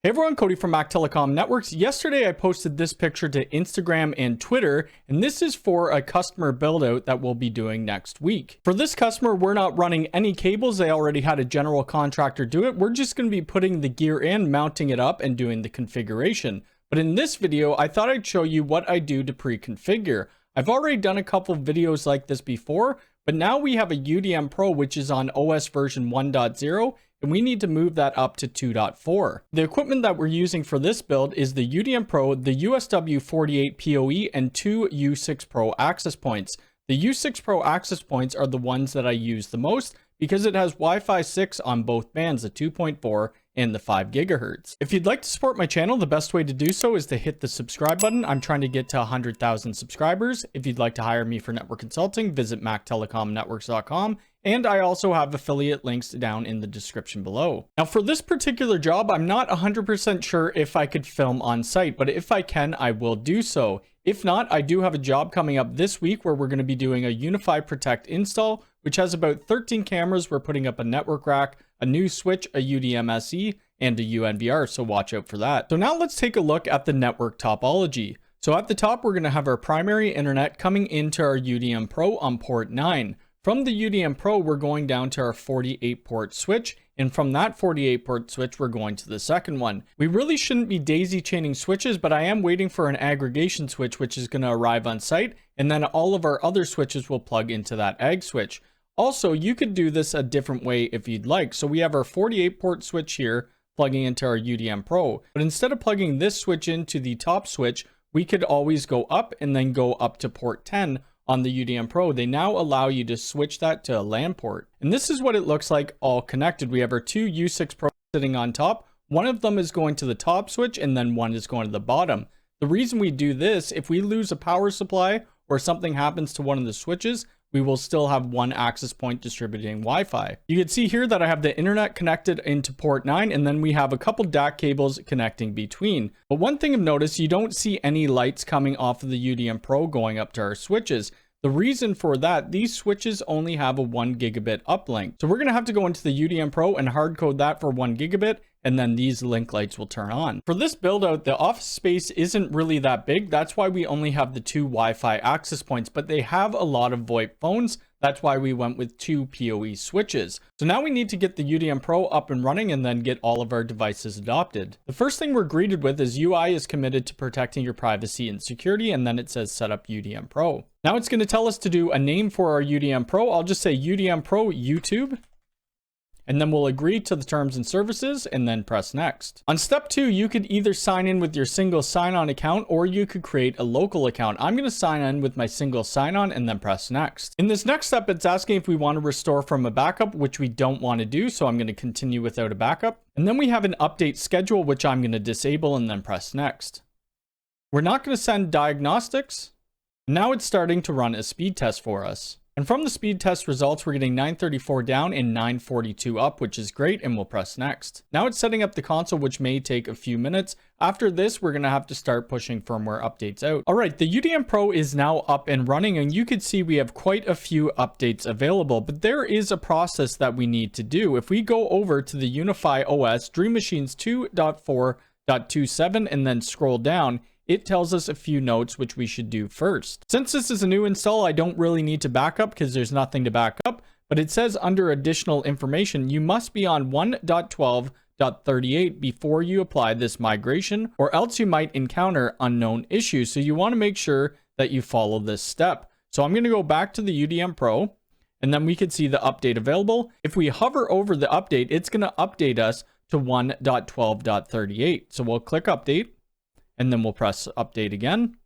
Hey everyone, Cody from Mac Telecom Networks. Yesterday I posted this picture to Instagram and Twitter, and this is for a customer build out that we'll be doing next week. For this customer, we're not running any cables. They already had a general contractor do it. We're just going to be putting the gear in, mounting it up, and doing the configuration. But in this video, I thought I'd show you what I do to pre-configure. I've already done a couple videos like this before, but now we have a UDM Pro, which is on OS version 1.0, and we need to move that up to 2.4. The equipment that we're using for this build is the UDM Pro, the USW48 PoE, and two U6 Pro access points. The U6 Pro access points are the ones that I use the most because it has Wi-Fi 6 on both bands, the 2.4 and the 5 gigahertz. If you'd like to support my channel, the best way to do so is to hit the subscribe button. I'm trying to get to 100,000 subscribers. If you'd like to hire me for network consulting, visit mactelecomnetworks.com. And I also have affiliate links down in the description below. Now for this particular job, I'm not 100% sure if I could film on site, but if I can, I will do so. If not, I do have a job coming up this week where we're going to be doing a Unifi Protect install, which has about 13 cameras. We're putting up a network rack, a new switch, a UDM SE, and a UNVR, so watch out for that. So now let's take a look at the network topology. So at the top, we're going to have our primary internet coming into our UDM Pro on port 9. From the UDM Pro, we're going down to our 48 port switch, and from that 48 port switch, we're going to the second one. We really shouldn't be daisy chaining switches, but I am waiting for an aggregation switch, which is going to arrive on site, and then all of our other switches will plug into that ag switch. Also, you could do this a different way if you'd like. So we have our 48 port switch here plugging into our UDM Pro, but instead of plugging this switch into the top switch, we could always go up and then go up to port 10 on the UDM Pro. They now allow you to switch that to a LAN port. And this is what it looks like all connected. We have our two U6 Pro sitting on top. One of them is going to the top switch and then one is going to the bottom. The reason we do this, if we lose a power supply or something happens to one of the switches, we will still have one access point distributing Wi-Fi. You can see here that I have the internet connected into port 9, and then we have a couple DAC cables connecting between. But one thing of notice, you don't see any lights coming off of the UDM Pro going up to our switches. The reason for that, these switches only have a 1 gigabit uplink. So we're going to have to go into the UDM Pro and hard code that for 1 gigabit, and then these link lights will turn on. For this build out, the office space isn't really that big. That's why we only have the two Wi-Fi access points, but they have a lot of VoIP phones. That's why we went with two PoE switches. So now we need to get the UDM Pro up and running and then get all of our devices adopted. The first thing we're greeted with is UI is committed to protecting your privacy and security, and then it says set up UDM Pro. Now it's going to tell us to do a name for our UDM Pro. I'll just say UDM Pro YouTube. And then we'll agree to the terms and services and then press next. On step 2, you could either sign in with your single sign-on account or you could create a local account. I'm going to sign in with my single sign-on and then press next. In this next step, it's asking if we want to restore from a backup, which we don't want to do. So I'm going to continue without a backup. And then we have an update schedule, which I'm going to disable and then press next. We're not going to send diagnostics. Now it's starting to run a speed test for us. And from the speed test results, we're getting 934 down and 942 up, which is great, and we'll press next. Now it's setting up the console, which may take a few minutes. After this, we're going to have to start pushing firmware updates out. All right, the UDM Pro is now up and running, and you can see we have quite a few updates available, but there is a process that we need to do. If we go over to the Unifi OS, Dream Machines 2.4.27, and then scroll down, it tells us a few notes which we should do first. Since this is a new install, I don't really need to back up because there's nothing to back up, but it says under additional information, you must be on 1.12.38 before you apply this migration, or else you might encounter unknown issues. So you want to make sure that you follow this step. So I'm going to go back to the UDM Pro, and then we can see the update available. If we hover over the update, it's going to update us to 1.12.38. So we'll click update. And then we'll press update again.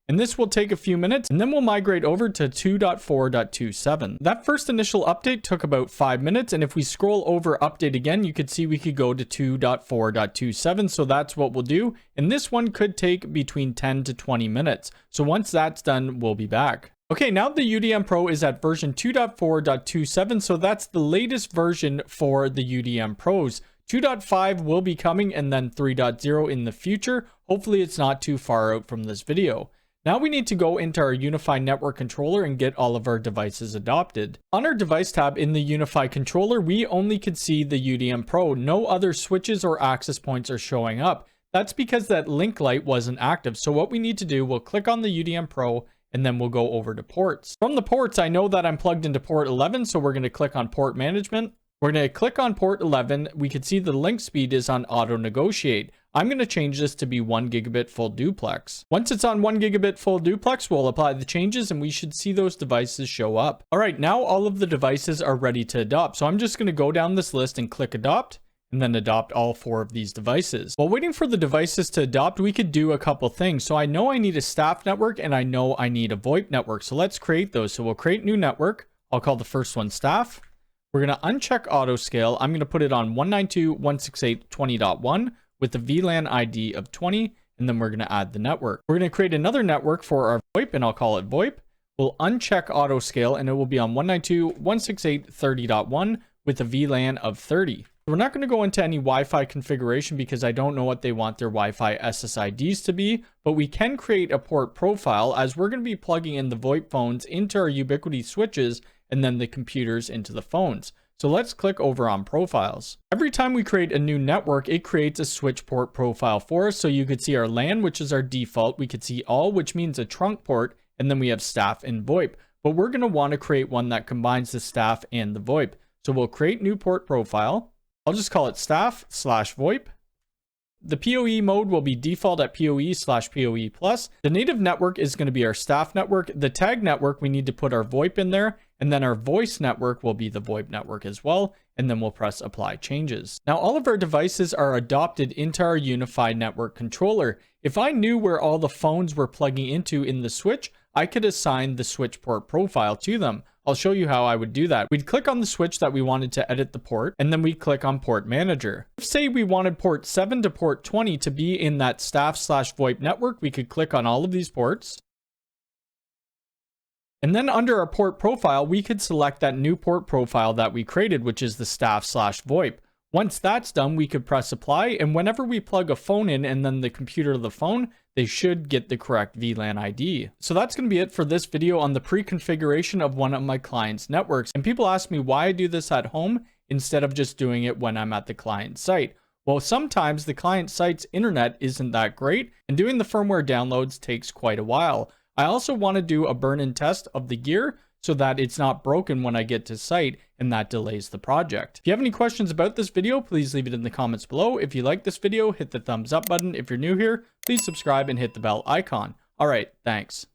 And this will take a few minutes, and then we'll migrate over to 2.4.27. That first initial update took about 5 minutes, and if we scroll over update again, you could see we could go to 2.4.27, so that's what we'll do. And this one could take between 10 to 20 minutes. So once that's done, we'll be back. Okay, now the UDM Pro is at version 2.4.27, so that's the latest version for the UDM Pros. 2.5 will be coming, and then 3.0 in the future. Hopefully it's not too far out from this video. Now we need to go into our Unifi network controller and get all of our devices adopted. On our device tab in the Unifi controller, we only could see the UDM Pro. No other switches or access points are showing up. That's because that link light wasn't active. So what we need to do, we'll click on the UDM Pro and then we'll go over to ports. From the ports, I know that I'm plugged into port 11, so we're going to click on port management. We're going to click on port 11. We can see the link speed is on auto negotiate. I'm going to change this to be 1 gigabit full duplex. Once it's on 1 gigabit full duplex, we'll apply the changes and we should see those devices show up. All right, now all of the devices are ready to adopt. So I'm just going to go down this list and click adopt, and then adopt all 4 of these devices. While waiting for the devices to adopt, we could do a couple things. So I know I need a staff network and I know I need a VoIP network. So let's create those. So we'll create new network. I'll call the first one staff. We're going to uncheck auto scale. I'm going to put it on 192.168.20.1 with the VLAN ID of 20. And then we're going to add the network. We're going to create another network for our VoIP and I'll call it VoIP. We'll uncheck auto scale and it will be on 192.168.30.1 with a VLAN of 30. We're not going to go into any Wi-Fi configuration because I don't know what they want their Wi-Fi SSIDs to be, but we can create a port profile as we're going to be plugging in the VoIP phones into our Ubiquiti switches and then the computers into the phones. So let's click over on profiles. Every time we create a new network, it creates a switch port profile for us. So you could see our LAN, which is our default. We could see all, which means a trunk port, and then we have staff and VoIP. But we're going to want to create one that combines the staff and the VoIP. So we'll create new port profile. I'll just call it staff/VoIP. The PoE mode will be default at PoE/PoE+. The native network is going to be our staff network. The tag network, we need to put our VoIP in there. And then our voice network will be the VoIP network as well. And then we'll press apply changes. Now all of our devices are adopted into our Unifi network controller. If I knew where all the phones were plugging into in the switch, I could assign the switch port profile to them. I'll show you how I would do that. We'd click on the switch that we wanted to edit the port, and then we'd click on port manager. If say we wanted port 7 to port 20 to be in that staff/VoIP network, we could click on all of these ports. And then under our port profile, we could select that new port profile that we created, which is the staff/VoIP. Once that's done, we could press apply, and whenever we plug a phone in and then the computer to the phone, they should get the correct VLAN ID. So that's going to be it for this video on the pre-configuration of one of my client's networks. And people ask me why I do this at home instead of just doing it when I'm at the client site. Well, sometimes the client site's internet isn't that great, and doing the firmware downloads takes quite a while. I also want to do a burn-in test of the gear so that it's not broken when I get to site, and that delays the project. If you have any questions about this video, please leave it in the comments below. If you like this video, hit the thumbs up button. If you're new here, please subscribe and hit the bell icon. All right, thanks.